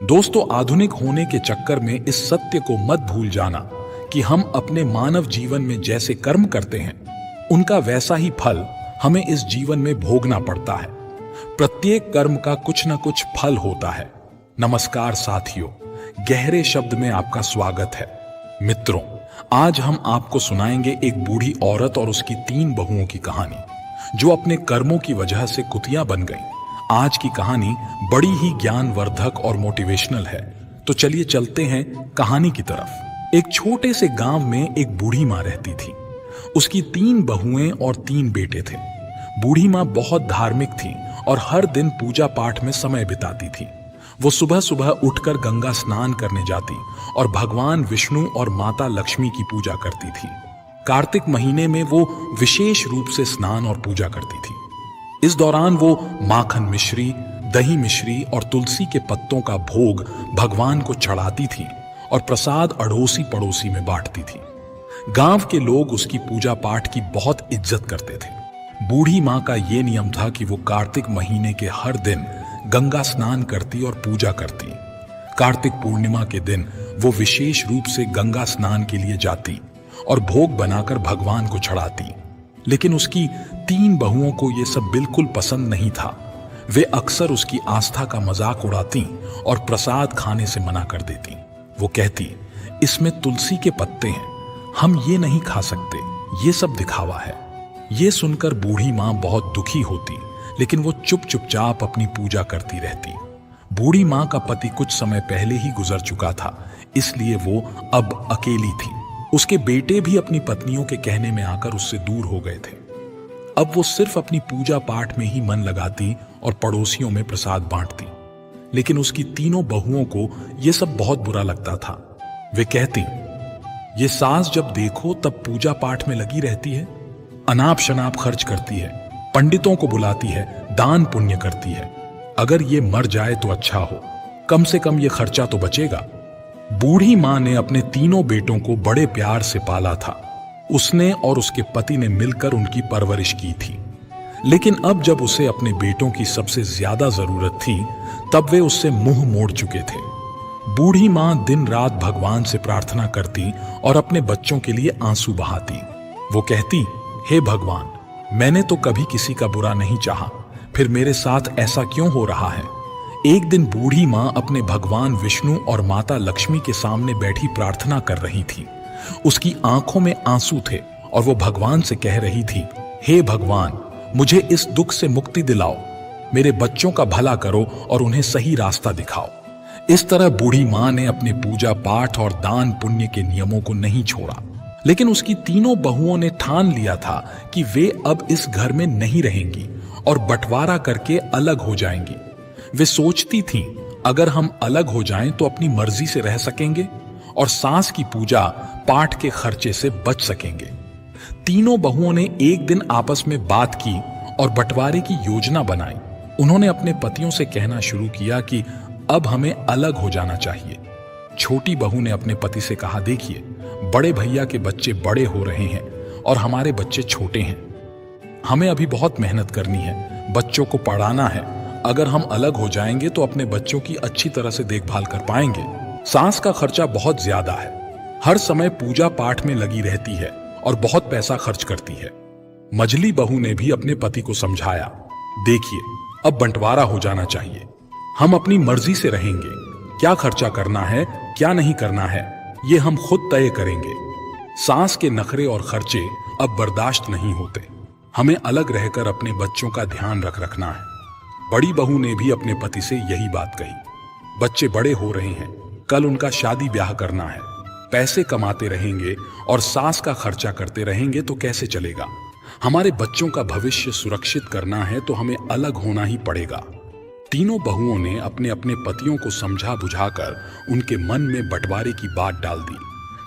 दोस्तों, आधुनिक होने के चक्कर में इस सत्य को मत भूल जाना कि हम अपने मानव जीवन में जैसे कर्म करते हैं उनका वैसा ही फल हमें इस जीवन में भोगना पड़ता है। प्रत्येक कर्म का कुछ न कुछ फल होता है। नमस्कार साथियों, गहरे शब्द में आपका स्वागत है। मित्रों, आज हम आपको सुनाएंगे एक बूढ़ी औरत और उसकी 3 बहुओं की कहानी जो अपने कर्मों की वजह से कुतिया बन गईं। आज की कहानी बड़ी ही ज्ञानवर्धक और मोटिवेशनल है। तो चलिए चलते हैं कहानी की तरफ। एक छोटे से गांव में एक बूढ़ी माँ रहती थी। उसकी 3 बहुएं और 3 बेटे थे। बूढ़ी माँ बहुत धार्मिक थी और हर दिन पूजा पाठ में समय बिताती थी। वो सुबह सुबह उठकर गंगा स्नान करने जाती और भगवान विष्णु और माता लक्ष्मी की पूजा करती थी। कार्तिक महीने में वो विशेष रूप से स्नान और पूजा करती थी। इस दौरान वो माखन मिश्री, दही मिश्री और तुलसी के पत्तों का भोग भगवान को चढ़ाती थी और प्रसाद अड़ोसी पड़ोसी में बांटती थी। गांव के लोग उसकी पूजा पाठ की बहुत इज्जत करते थे। बूढ़ी माँ का ये नियम था कि वो कार्तिक महीने के हर दिन गंगा स्नान करती और पूजा करती। कार्तिक पूर्णिमा के दिन वो विशेष रूप से गंगा स्नान के लिए जाती और भोग बनाकर भगवान को चढ़ाती। लेकिन उसकी 3 बहुओं को यह सब बिल्कुल पसंद नहीं था। वे अक्सर उसकी आस्था का मजाक उड़ाती और प्रसाद खाने से मना कर देती। वो कहती, इसमें तुलसी के पत्ते हैं, हम ये नहीं खा सकते, ये सब दिखावा है। ये सुनकर बूढ़ी माँ बहुत दुखी होती, लेकिन वो चुपचाप अपनी पूजा करती रहती। बूढ़ी माँ का पति कुछ समय पहले ही गुजर चुका था, इसलिए वो अब अकेली थी। उसके बेटे भी अपनी पत्नियों के कहने में आकर उससे दूर हो गए थे। अब वो सिर्फ अपनी पूजा पाठ में ही मन लगाती और पड़ोसियों में प्रसाद बांटती। लेकिन उसकी 3 बहुओं को यह सब बहुत बुरा लगता था। वे कहती, ये सास जब देखो तब पूजा पाठ में लगी रहती है, अनाप शनाप खर्च करती है, पंडितों को बुलाती है, दान पुण्य करती है। अगर ये मर जाए तो अच्छा हो, कम से कम ये खर्चा तो बचेगा। बूढ़ी माँ ने अपने 3 बेटों को बड़े प्यार से पाला था। उसने और उसके पति ने मिलकर उनकी परवरिश की थी। लेकिन अब जब उसे अपने बेटों की सबसे ज्यादा जरूरत थी, तब वे उससे मुंह मोड़ चुके थे। बूढ़ी माँ दिन रात भगवान से प्रार्थना करती और अपने बच्चों के लिए आंसू बहाती। वो कहती, हे भगवान, मैंने तो कभी किसी का बुरा नहीं चाहा, फिर मेरे साथ ऐसा क्यों हो रहा है। एक दिन बूढ़ी माँ अपने भगवान विष्णु और माता लक्ष्मी के सामने बैठी प्रार्थना कर रही थी। उसकी आंखों में आंसू थे और वो भगवान से कह रही थी, हे भगवान, मुझे इस दुख से मुक्ति दिलाओ, मेरे बच्चों का भला करो और उन्हें सही रास्ता दिखाओ। इस तरह बूढ़ी माँ ने अपने पूजा पाठ और दान पुण्य के नियमों को नहीं छोड़ा। लेकिन उसकी 3 बहुओं ने ठान लिया था कि वे अब इस घर में नहीं रहेंगी और बंटवारा करके अलग हो जाएंगी। वे सोचती थीं, अगर हम अलग हो जाएं तो अपनी मर्जी से रह सकेंगे और सास की पूजा पाठ के खर्चे से बच सकेंगे। 3 बहुओं ने एक दिन आपस में बात की और बंटवारे की योजना बनाई। उन्होंने अपने पतियों से कहना शुरू किया कि अब हमें अलग हो जाना चाहिए। छोटी बहू ने अपने पति से कहा, देखिए, बड़े भैया के बच्चे बड़े हो रहे हैं और हमारे बच्चे छोटे हैं। हमें अभी बहुत मेहनत करनी है, बच्चों को पढ़ाना है। अगर हम अलग हो जाएंगे तो अपने बच्चों की अच्छी तरह से देखभाल कर पाएंगे। सास का खर्चा बहुत ज्यादा है, हर समय पूजा पाठ में लगी रहती है और बहुत पैसा खर्च करती है। मझली बहू ने भी अपने पति को समझाया, देखिए, अब बंटवारा हो जाना चाहिए, हम अपनी मर्जी से रहेंगे। क्या खर्चा करना है, क्या नहीं करना है, ये हम खुद तय करेंगे। सास के नखरे और खर्चे अब बर्दाश्त नहीं होते। हमें अलग रहकर अपने बच्चों का ध्यान रखना है। बड़ी बहू ने भी अपने पति से यही बात कही। बच्चे बड़े हो रहे हैं, कल उनका शादी ब्याह करना है, पैसे कमाते रहेंगे और सास का खर्चा करते रहेंगे तो कैसे चलेगा। हमारे बच्चों का भविष्य सुरक्षित करना है तो हमें अलग होना ही पड़ेगा। 3 बहुओं ने अपने अपने पतियों को समझा बुझाकर उनके मन में बंटवारे की बात डाल दी।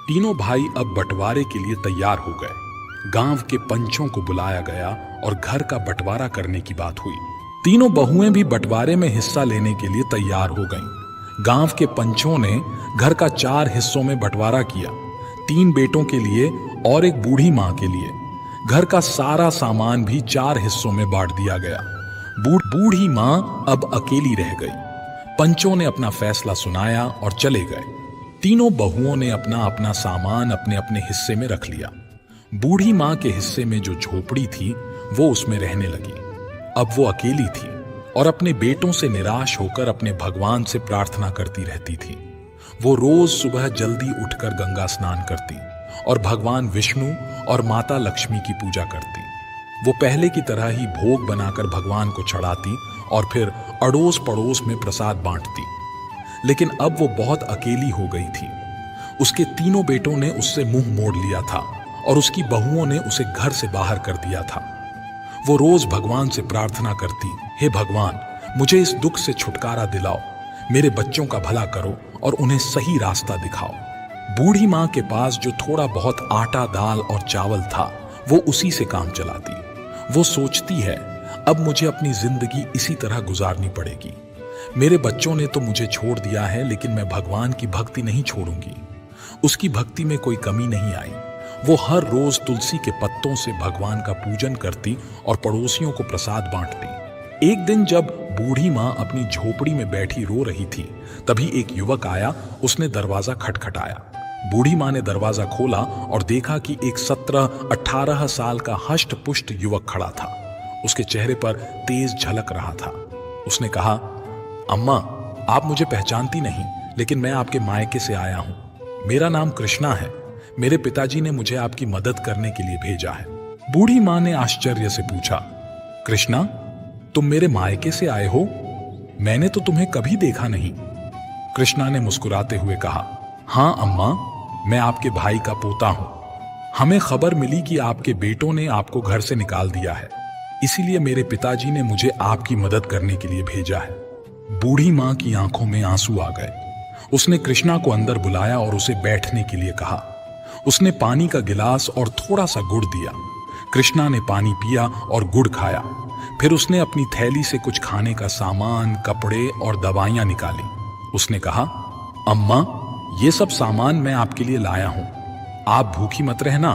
3 भाई अब बंटवारे के लिए तैयार हो गए। गांव के पंचों को बुलाया गया और घर का बंटवारा करने की बात हुई। 3 बहुएं भी बंटवारे में हिस्सा लेने के लिए तैयार हो गईं। गांव के पंचों ने घर का 4 हिस्सों में बंटवारा किया, 3 बेटों के लिए और एक बूढ़ी माँ के लिए। घर का सारा सामान भी 4 हिस्सों में बांट दिया गया। बूढ़ी माँ अब अकेली रह गई। पंचों ने अपना फैसला सुनाया और चले गए। तीनों बहुओं ने अपना अपना सामान अपने अपने हिस्से में रख लिया। बूढ़ी मां के हिस्से में जो झोपड़ी थी वो उसमें रहने लगी। अब वो अकेली थी और अपने बेटों से निराश होकर अपने भगवान से प्रार्थना करती रहती थी। वो रोज सुबह जल्दी उठकर गंगा स्नान करती और भगवान विष्णु और माता लक्ष्मी की पूजा करती। वो पहले की तरह ही भोग बनाकर भगवान को चढ़ाती और फिर अड़ोस पड़ोस में प्रसाद बांटती। लेकिन अब वो बहुत अकेली हो गई थी। उसके तीनों बेटों ने उससे मुंह मोड़ लिया था और उसकी बहुओं ने उसे घर से बाहर कर दिया था। वो रोज भगवान से प्रार्थना करती, हे भगवान, मुझे इस दुख से छुटकारा दिलाओ, मेरे बच्चों का भला करो और उन्हें सही रास्ता दिखाओ। बूढ़ी मां के पास जो थोड़ा बहुत आटा, दाल और चावल था वो उसी से काम चलाती। वो सोचती है, अब मुझे अपनी जिंदगी इसी तरह गुजारनी पड़ेगी। मेरे बच्चों ने तो मुझे छोड़ दिया है, लेकिन मैं भगवान की भक्ति नहीं छोड़ूंगी। उसकी भक्ति में कोई कमी नहीं आई। वो हर रोज तुलसी के पत्तों से भगवान का पूजन करती और पड़ोसियों को प्रसाद बांटती। एक दिन जब बूढ़ी मां अपनी झोपड़ी में बैठी रो रही थी, तभी एक युवक आया। उसने दरवाजा खटखटाया। बूढ़ी मां ने दरवाजा खोला और देखा कि एक 17-18 साल का हष्ट पुष्ट युवक खड़ा था। उसके चेहरे पर तेज झलक रहा था। उसने कहा, अम्मा, आप मुझे पहचानती नहीं, लेकिन मैं आपके मायके से आया हूं। मेरा नाम कृष्णा है। मेरे पिताजी ने मुझे आपकी मदद करने के लिए भेजा है। बूढ़ी मां ने आश्चर्य से पूछा, कृष्णा, तुम मेरे मायके से आए हो? मैंने तो तुम्हें कभी देखा नहीं। कृष्णा ने मुस्कुराते हुए कहा, हाँ अम्मा, मैं आपके भाई का पोता हूं। हमें खबर मिली कि आपके बेटों ने आपको घर से निकाल दिया है, इसीलिए मेरे पिताजी ने मुझे आपकी मदद करने के लिए भेजा है। बूढ़ी मां की आंखों में आंसू आ गए। उसने कृष्णा को अंदर बुलाया और उसे बैठने के लिए कहा। उसने पानी का गिलास और थोड़ा सा गुड़ दिया। कृष्णा ने पानी पिया और गुड़ खाया। फिर उसने अपनी थैली से कुछ खाने का सामान, कपड़े और दवाइयां निकाली। उसने कहा, अम्मा, ये सब सामान मैं आपके लिए लाया हूं। आप भूखी मत रहना,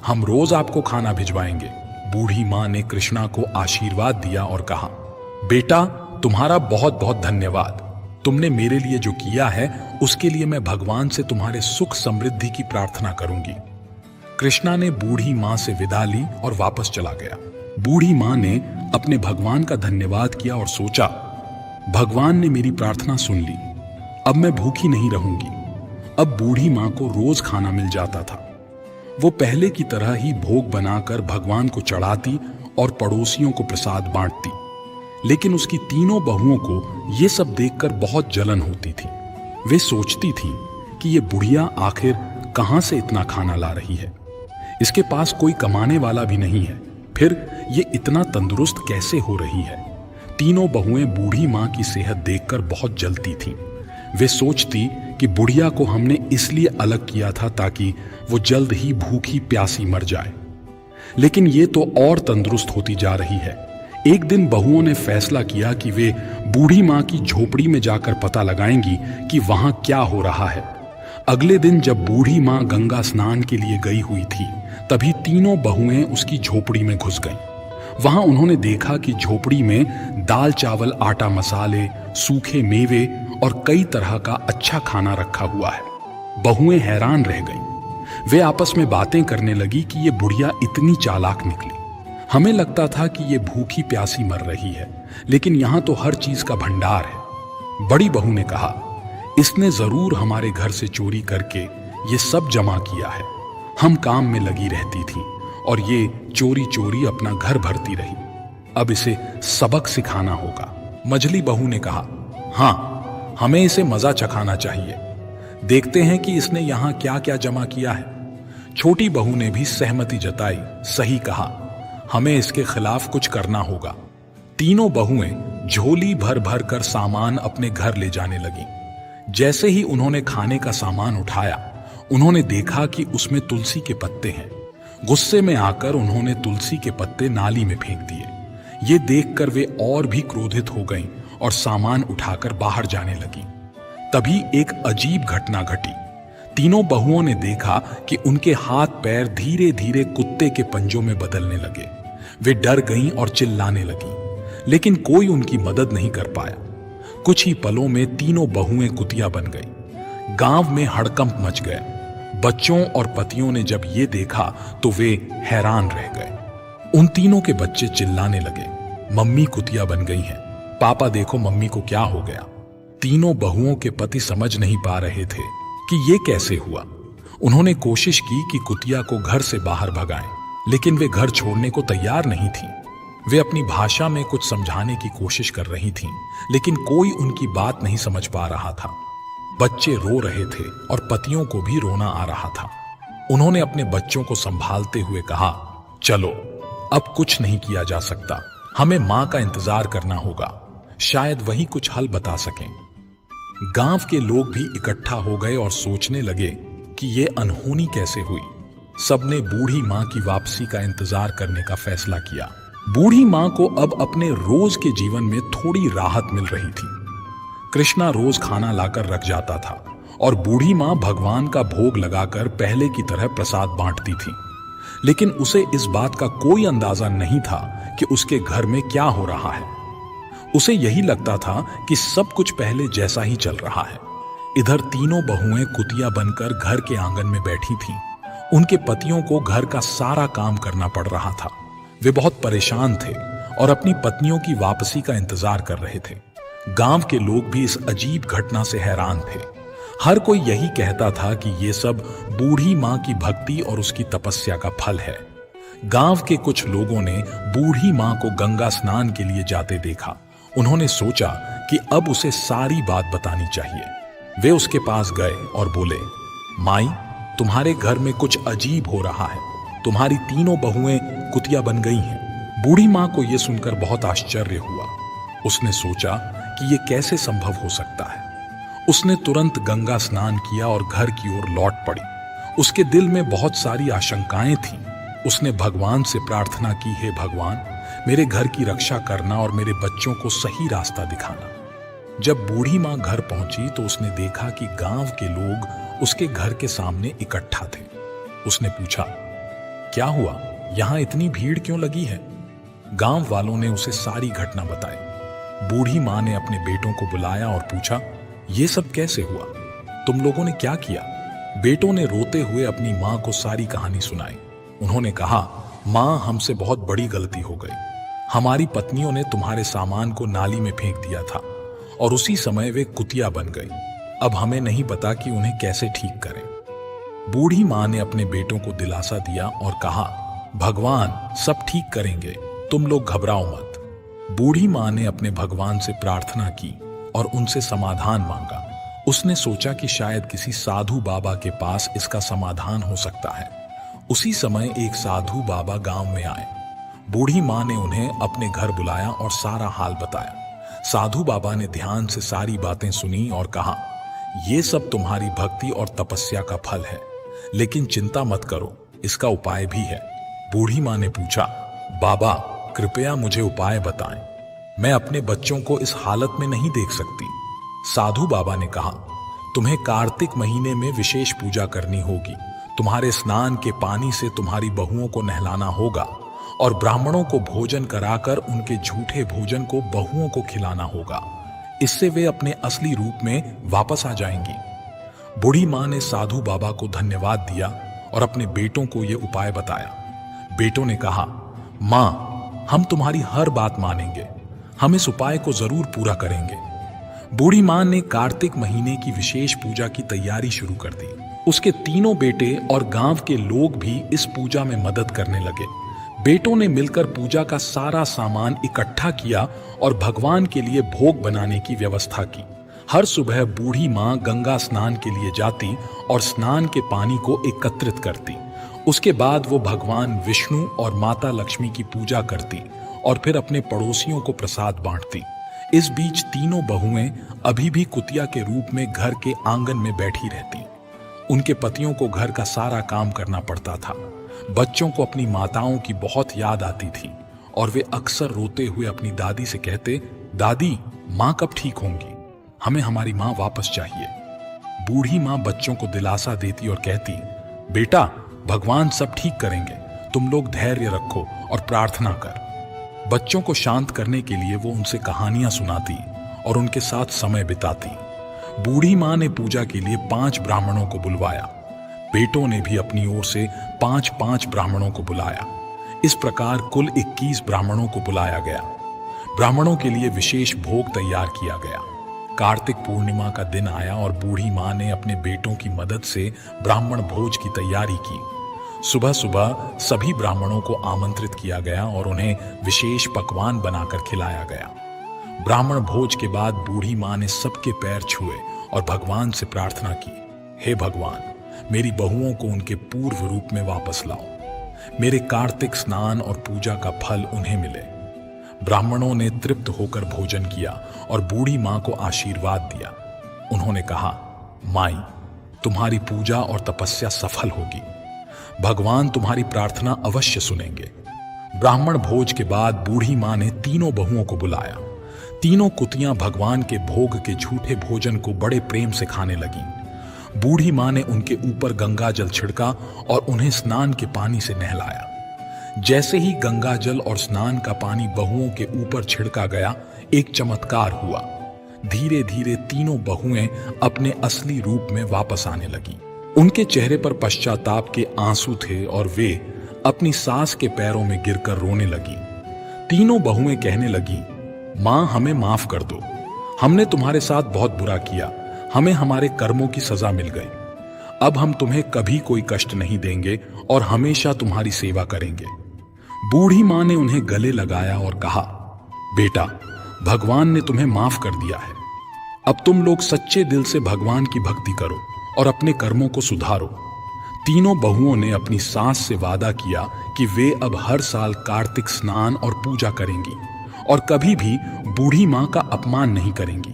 हम रोज आपको खाना भिजवाएंगे। बूढ़ी मां ने कृष्णा को आशीर्वाद दिया और कहा, बेटा, तुम्हारा बहुत बहुत धन्यवाद। तुमने मेरे लिए जो किया है उसके लिए मैं भगवान से तुम्हारे सुख समृद्धि की प्रार्थना करूंगी। कृष्णा ने बूढ़ी मां से विदा ली और वापस चला गया। बूढ़ी मां ने अपने भगवान का धन्यवाद किया और सोचा, भगवान ने मेरी प्रार्थना सुन ली, अब मैं भूखी नहीं रहूंगी। अब बूढ़ी मां को रोज खाना मिल जाता था। वो पहले की तरह ही भोग बनाकर भगवान को चढ़ाती और पड़ोसियों को प्रसाद बांटती। लेकिन उसकी तीनों बहुओं को ये सब देखकर बहुत जलन होती थी। वे सोचती थीं कि ये बुढ़िया आखिर कहां से इतना खाना ला रही है। इसके पास कोई कमाने वाला भी नहीं है, फिर ये इतना तंदुरुस्त कैसे हो रही है। तीनों बहुएं बूढ़ी मां की सेहत देखकर बहुत जलती थीं। वे सोचती कि बुढ़िया को हमने इसलिए अलग किया था ताकि वो जल्द ही भूखी प्यासी मर जाए, लेकिन ये तो और तंदुरुस्त होती जा रही है। एक दिन बहुओं ने फैसला किया कि वे बूढ़ी मां की झोपड़ी में जाकर पता लगाएंगी कि वहां क्या हो रहा है। अगले दिन जब बूढ़ी मां गंगा स्नान के लिए गई हुई थी, तभी तीनों बहुएं उसकी झोपड़ी में घुस गईं। वहां उन्होंने देखा कि झोपड़ी में दाल, चावल, आटा, मसाले, सूखे मेवे और कई तरह का अच्छा खाना रखा हुआ है। बहुएं हैरान रह गईं। वे आपस में बातें करने लगी कि ये बुढ़िया इतनी चालाक निकली। हमें लगता था कि ये भूखी प्यासी मर रही है, लेकिन यहां तो हर चीज का भंडार है। बड़ी बहू ने कहा, इसने जरूर हमारे घर से चोरी करके ये सब जमा किया है। हम काम में लगी रहती थी और ये चोरी चोरी अपना घर भरती रही। अब इसे सबक सिखाना होगा। मझली बहू ने कहा, हाँ, हमें इसे मजा चखाना चाहिए। देखते हैं कि इसने यहां क्या क्या जमा किया है। छोटी बहू ने भी सहमति जताई। सही कहा, हमें इसके खिलाफ कुछ करना होगा। तीनों बहुएं झोली भर भर कर सामान अपने घर ले जाने लगीं। जैसे ही उन्होंने खाने का सामान उठाया, उन्होंने देखा कि उसमें तुलसी के पत्ते हैं। गुस्से में आकर उन्होंने तुलसी के पत्ते नाली में फेंक दिए। ये देखकर वे और भी क्रोधित हो गईं और सामान उठाकर बाहर जाने लगीं। तभी एक अजीब घटना घटी। तीनों बहुओं ने देखा कि उनके हाथ पैर धीरे धीरे कुत्ते के पंजों में बदलने लगे। वे डर गईं और चिल्लाने लगीं, लेकिन कोई उनकी मदद नहीं कर पाया। कुछ ही पलों में तीनों बहुएं कुतिया बन गई। गांव में हड़कंप मच गया। बच्चों और पतियों ने जब ये देखा तो वे हैरान रह गए। उन तीनों के बच्चे चिल्लाने लगे, मम्मी कुतिया बन गई हैं, पापा देखो मम्मी को क्या हो गया। तीनों बहुओं के पति समझ नहीं पा रहे थे कि ये कैसे हुआ। उन्होंने कोशिश की कि कुतिया को घर से बाहर भगाएं, लेकिन वे घर छोड़ने को तैयार नहीं थी। वे अपनी भाषा में कुछ समझाने की कोशिश कर रही थीं, लेकिन कोई उनकी बात नहीं समझ पा रहा था। बच्चे रो रहे थे और पतियों को भी रोना आ रहा था। उन्होंने अपने बच्चों को संभालते हुए कहा, चलो अब कुछ नहीं किया जा सकता, हमें मां का इंतजार करना होगा, शायद वही कुछ हल बता सकें। गांव के लोग भी इकट्ठा हो गए और सोचने लगे कि ये अनहोनी कैसे हुई। सबने बूढ़ी मां की वापसी का इंतजार करने का फैसला किया। बूढ़ी मां को अब अपने रोज के जीवन में थोड़ी राहत मिल रही थी। कृष्णा रोज खाना लाकर रख जाता था और बूढ़ी मां भगवान का भोग लगाकर पहले की तरह प्रसाद बांटती थी। लेकिन उसे इस बात का कोई अंदाजा नहीं था कि उसके घर में क्या हो रहा है। उसे यही लगता था कि सब कुछ पहले जैसा ही चल रहा है। इधर तीनों बहुएं कुतिया बनकर घर के आंगन में बैठी थीं। उनके पतियों को घर का सारा काम करना पड़ रहा था। वे बहुत परेशान थे और अपनी पत्नियों की वापसी का इंतजार कर रहे थे। गांव के लोग भी इस अजीब घटना से हैरान थे। हर कोई यही कहता था कि ये सब बूढ़ी मां की भक्ति और उसकी तपस्या का फल है। गांव के कुछ लोगों ने बूढ़ी मां को गंगा स्नान के लिए जाते देखा। उन्होंने सोचा कि अब उसे सारी बात बतानी चाहिए। वे उसके पास गए और बोले, माई, तुम्हारे घर में कुछ अजीब हो रहा है, तुम्हारी तीनों बहुएं कुतिया बन गई हैं। बूढ़ी मां को यह सुनकर बहुत आश्चर्य हुआ। उसने सोचा कि यह कैसे संभव हो सकता है। उसने तुरंत गंगा स्नान किया और घर की ओर लौट पड़ी। उसके दिल में बहुत सारी आशंकाएं थीं। उसने भगवान से प्रार्थना की, हे भगवान, मेरे घर की रक्षा करना और मेरे बच्चों को सही रास्ता दिखाना। जब बूढ़ी मां घर पहुंची तो उसने देखा कि गांव के लोग उसके घर के सामने इकट्ठा थे। उसने पूछा, क्या हुआ, यहां इतनी भीड़ क्यों लगी है? गांव वालों ने उसे सारी घटना बताई। बूढ़ी मां ने अपने बेटों को बुलाया और पूछा, ये सब कैसे हुआ? तुम लोगों ने क्या किया? बेटों ने रोते हुए अपनी मां को सारी कहानी सुनाई। उन्होंने कहा, मां, हमसे बहुत बड़ी गलती हो गई। हमारी पत्नियों ने तुम्हारे सामान को नाली में फेंक दिया था और उसी समय वे कुतिया बन गई। अब हमें नहीं पता कि उन्हें कैसे ठीक करें। बूढ़ी मां ने अपने बेटों को दिलासा दिया और कहा, भगवान सब ठीक करेंगे, तुम लोग घबराओ मत। बूढ़ी मां ने अपने भगवान से प्रार्थना की और उनसे समाधान मांगा। उसने सोचा कि शायद किसी साधु बाबा के पास इसका समाधान हो सकता है। उसी समय एक साधु बाबा गांव में आए। बूढ़ी मां ने उन्हें अपने घर बुलाया और सारा हाल बताया। साधु बाबा ने ध्यान से सारी बातें सुनी और कहा, यह सब तुम्हारी भक्ति और तपस्या का फल है, लेकिन चिंता मत करो, इसका उपाय भी है। बूढ़ी मां ने पूछा, बाबा कृपया मुझे उपाय बताएं, मैं अपने बच्चों को इस हालत में नहीं देख सकती। साधु बाबा ने कहा, तुम्हें कार्तिक महीने में विशेष पूजा करनी होगी। तुम्हारे स्नान के पानी से तुम्हारी बहुओं को नहलाना होगा और ब्राह्मणों को भोजन कराकर उनके झूठे भोजन को बहुओं को खिलाना होगा। इससे वे अपने असली रूप में वापस आ जाएंगी। बूढ़ी मां ने साधु बाबा को धन्यवाद दिया और अपने बेटों को यह उपाय बताया। बेटों ने कहा, मां, हम तुम्हारी हर बात मानेंगे, हम इस उपाय को जरूर पूरा करेंगे। बूढ़ी मां ने कार्तिक महीने की विशेष पूजा की तैयारी शुरू कर दी। उसके तीनों बेटे और गांव के लोग भी इस पूजा में मदद करने लगे। बेटों ने मिलकर पूजा का सारा सामान इकट्ठा किया और भगवान के लिए भोग बनाने की व्यवस्था की। हर सुबह बूढ़ी मां गंगा स्नान के लिए जाती और स्नान के पानी को एकत्रित करती। उसके बाद वो भगवान विष्णु और माता लक्ष्मी की पूजा करती और फिर अपने पड़ोसियों को प्रसाद बांटती। इस बीच तीनों बहुएं अभी भी कुतिया के रूप में घर के आंगन में बैठी रहती। उनके पतियों को घर का सारा काम करना पड़ता था। बच्चों को अपनी माताओं की बहुत याद आती थी और वे अक्सर रोते हुए अपनी दादी से कहते, दादी, माँ कब ठीक होंगी? हमें हमारी माँ वापस चाहिए। बूढ़ी माँ बच्चों को दिलासा देती और कहती, बेटा, भगवान सब ठीक करेंगे, तुम लोग धैर्य रखो और प्रार्थना कर। बच्चों को शांत करने के लिए वो उनसे कहानियां सुनाती और उनके साथ समय बिताती। बूढ़ी माँ ने पूजा के लिए 5 ब्राह्मणों को बुलवाया। बेटों ने भी अपनी ओर से 5-5 ब्राह्मणों को बुलाया। इस प्रकार कुल 21 ब्राह्मणों को बुलाया गया। ब्राह्मणों के लिए विशेष भोग तैयार किया गया। कार्तिक पूर्णिमा का दिन आया और बूढ़ी माँ ने अपने बेटों की मदद से ब्राह्मण भोज की तैयारी की। सुबह सुबह सभी ब्राह्मणों को आमंत्रित किया गया और उन्हें विशेष पकवान बनाकर खिलाया गया। ब्राह्मण भोज के बाद बूढ़ी माँ ने सबके पैर छुए और भगवान से प्रार्थना की, हे भगवान, मेरी बहुओं को उनके पूर्व रूप में वापस लाओ। मेरे कार्तिक स्नान और पूजा का फल उन्हें मिले। ब्राह्मणों ने तृप्त होकर भोजन किया और बूढ़ी माँ को आशीर्वाद दिया। उन्होंने कहा, माई, तुम्हारी पूजा और तपस्या सफल होगी। भगवान तुम्हारी प्रार्थना अवश्य सुनेंगे। ब्राह्मण भोज के बाद बूढ़ी माँ ने तीनों बहुओं को बुलाया। तीनों कुतियां भगवान के भोग के झूठे भोजन को बड़े प्रेम से खाने लगीं। बूढ़ी माँ ने उनके ऊपर गंगा जल छिड़का और उन्हें स्नान के पानी से नहलाया। जैसे ही गंगा जल और स्नान का पानी बहुओं के ऊपर छिड़का गया, एक चमत्कार हुआ। धीरे धीरे तीनों बहुएं अपने असली रूप में वापस आने लगीं। उनके चेहरे पर पश्चाताप के आंसू थे और वे अपनी सास के पैरों में गिरकर रोने लगी। तीनों बहुएं कहने लगी, मां, हमें माफ कर दो। हमने तुम्हारे साथ बहुत बुरा किया। हमें हमारे कर्मों की सजा मिल गई। अब हम तुम्हें कभी कोई कष्ट नहीं देंगे और हमेशा तुम्हारी सेवा करेंगे। बूढ़ी मां ने उन्हें गले लगाया और कहा, बेटा, भगवान ने तुम्हें माफ कर दिया है। अब तुम लोग सच्चे दिल से भगवान की भक्ति करो और अपने कर्मों को सुधारो। तीनों बहुओं ने अपनी सास से वादा किया कि वे अब हर साल कार्तिक स्नान और पूजा करेंगी और कभी भी बूढ़ी मां का अपमान नहीं करेंगी।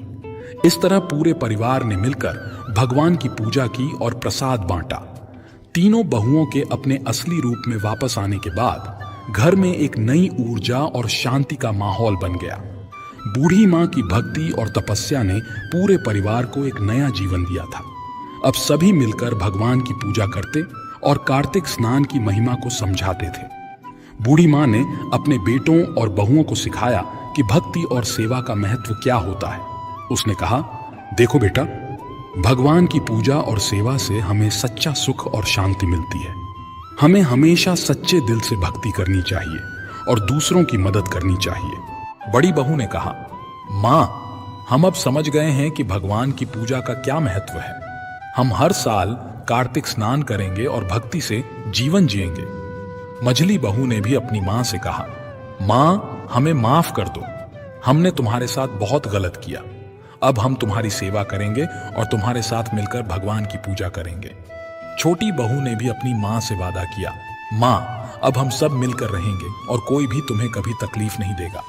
इस तरह पूरे परिवार ने मिलकर भगवान की पूजा की और प्रसाद बांटा। तीनों बहुओं के अपने असली रूप में वापस आने के बाद घर में एक नई ऊर्जा और शांति का माहौल बन गया। बूढ़ी मां की भक्ति और तपस्या ने पूरे परिवार को एक नया जीवन दिया था। अब सभी मिलकर भगवान की पूजा करते और कार्तिक स्नान की महिमा को समझाते थे। बूढ़ी मां ने अपने बेटों और बहुओं को सिखाया कि भक्ति और सेवा का महत्व क्या होता है। उसने कहा, देखो बेटा, भगवान की पूजा और सेवा से हमें सच्चा सुख और शांति मिलती है। हमें हमेशा सच्चे दिल से भक्ति करनी चाहिए और दूसरों की मदद करनी चाहिए। बड़ी बहू ने कहा, मां, हम अब समझ गए हैं कि भगवान की पूजा का क्या महत्व है। हम हर साल कार्तिक स्नान करेंगे और भक्ति से जीवन जिएंगे। मझली बहू ने भी अपनी मां से कहा, मां, हमें माफ कर दो। हमने तुम्हारे साथ बहुत गलत किया। अब हम तुम्हारी सेवा करेंगे और तुम्हारे साथ मिलकर भगवान की पूजा करेंगे। छोटी बहू ने भी अपनी मां से वादा किया, मां, अब हम सब मिलकर रहेंगे और कोई भी तुम्हें कभी तकलीफ नहीं देगा।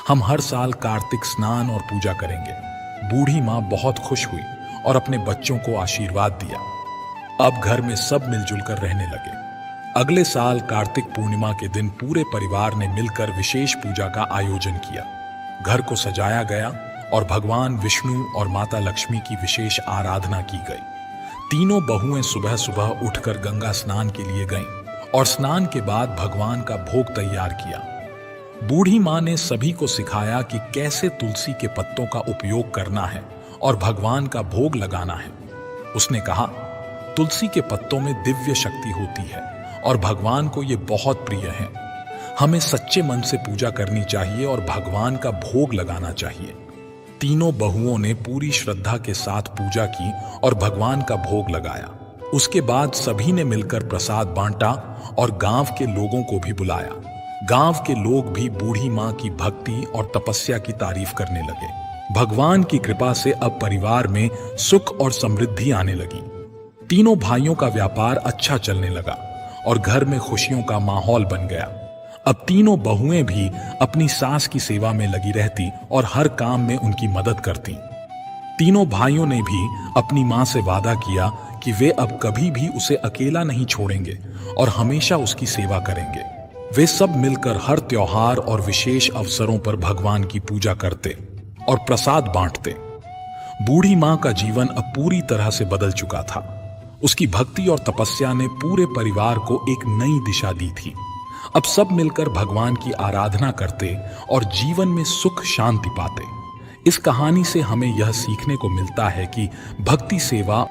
हम हर साल कार्तिक स्नान और पूजा करेंगे। बूढ़ी मां बहुत खुश हुई और अपने बच्चों को आशीर्वाद दिया। अब घर में सब मिलजुल कर रहने लगे। अगले साल कार्तिक पूर्णिमा के दिन पूरे परिवार ने मिलकर विशेष पूजा का आयोजन किया। घर को सजाया गया और भगवान विष्णु और माता लक्ष्मी की विशेष आराधना की गई। तीनों बहुएं सुबह सुबह उठकर गंगा स्नान के लिए गईं और स्नान के बाद भगवान का भोग तैयार किया। बूढ़ी मां ने सभी को सिखाया कि कैसे तुलसी के पत्तों का उपयोग करना है और भगवान का भोग लगाना है। उसने कहा, तुलसी के पत्तों में दिव्य शक्ति होती है और भगवान को ये बहुत प्रिय है। हमें सच्चे मन से पूजा करनी चाहिए और भगवान का भोग लगाना चाहिए। तीनों बहुओं ने पूरी श्रद्धा के साथ पूजा की और भगवान का भोग लगाया। उसके बाद सभी ने मिलकर प्रसाद बांटा और गांव के लोगों को भी बुलाया। गांव के लोग भी बूढ़ी मां की भक्ति और तपस्या की तारीफ करने लगे। भगवान की कृपा से अब परिवार में सुख और समृद्धि आने लगी। तीनों भाइयों का व्यापार अच्छा चलने लगा और घर में खुशियों का माहौल बन गया। अब तीनों बहुएं भी अपनी सास की सेवा में लगी रहती और हर काम में उनकी मदद करती। तीनों भाइयों ने भी अपनी मां से वादा किया कि वे अब कभी भी उसे अकेला नहीं छोड़ेंगे और हमेशा उसकी सेवा करेंगे। वे सब मिलकर हर त्योहार और विशेष अवसरों पर भगवान की पूजा करते और प्रसाद बांटते। बूढ़ी मां का जीवन अब पूरी तरह से बदल चुका था। उसकी भक्ति और तपस्या ने पूरे परिवार को एक नई दिशा दी थी। अब सब मिलकर भगवान की आराधना करते और जीवन में सुख शांति पाते। इस कहानी से हमें यह सीखने को मिलता है कि भक्ति सेवा